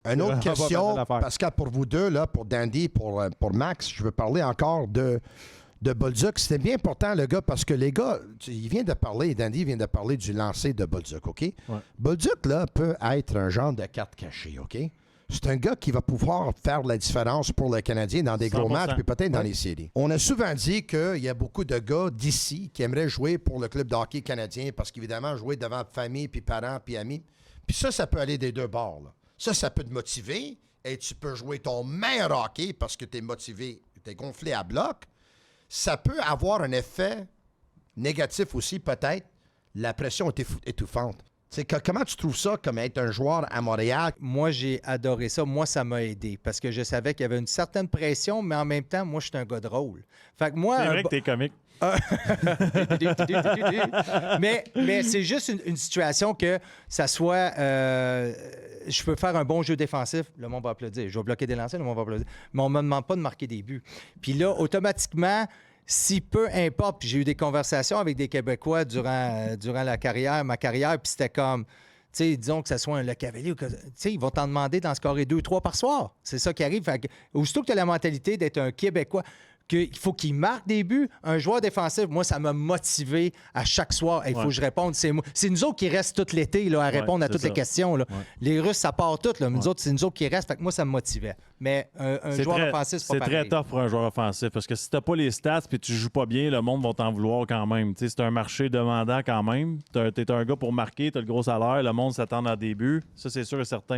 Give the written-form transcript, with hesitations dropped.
Une autre vraiment pas question, facile à faire. Pascal, pour vous deux, là, pour Dandy, pour Max, je veux parler encore de Bolduc. C'était bien important, le gars, parce que les gars, il vient de parler, Dandy vient de parler du lancer de Bolduc, OK? Ouais. Bolduc, là, peut être un genre de carte cachée, OK? C'est un gars qui va pouvoir faire la différence pour le Canadien dans des gros 100%. matchs, puis peut-être dans Ouais. les séries. On a souvent dit qu'il y a beaucoup de gars d'ici qui aimeraient jouer pour le club de hockey canadien parce qu'évidemment, jouer devant famille, puis parents, puis amis. Puis ça peut aller des deux bords, là. Ça peut te motiver et tu peux jouer ton meilleur hockey parce que tu es motivé, tu es gonflé à bloc. Ça peut avoir un effet négatif aussi, peut-être. La pression est étouffante. Comment tu trouves ça comme être un joueur à Montréal? Moi, j'ai adoré ça. Moi, ça m'a aidé parce que je savais qu'il y avait une certaine pression, mais en même temps, moi, je suis un gars drôle. Fait que moi, C'est vrai que t'es comique. mais c'est juste une situation que ça soit... je peux faire un bon jeu défensif, le monde va applaudir. Je vais bloquer des lancers, le monde va applaudir. Mais on ne me demande pas de marquer des buts. Puis là, automatiquement, si peu importe, puis j'ai eu des conversations avec des Québécois durant ma carrière, puis c'était comme... Tu sais, disons que ce soit un Le Cavalier, tu sais, ils vont t'en demander d'en scorer 2-3 par soir. C'est ça qui arrive. Fait que, aussitôt que tu as la mentalité d'être un Québécois, qu'il faut qu'il marque des buts, un joueur défensif, moi, ça m'a motivé à chaque soir. Il faut que je réponde. C'est nous autres qui restent tout l'été là, à répondre à toutes les questions. Là. Ouais. Les Russes, ça part tout. Là. Nous autres, c'est nous autres qui restent. Fait que moi, ça me motivait. Mais un joueur offensif, c'est pas pareil. C'est très tough pour un joueur offensif parce que si t'as pas les stats et tu joues pas bien, le monde va t'en vouloir quand même. T'sais, c'est un marché demandant quand même. T'es un gars pour marquer, t'as le gros salaire, le monde s'attend à des buts. Ça, c'est sûr et certain.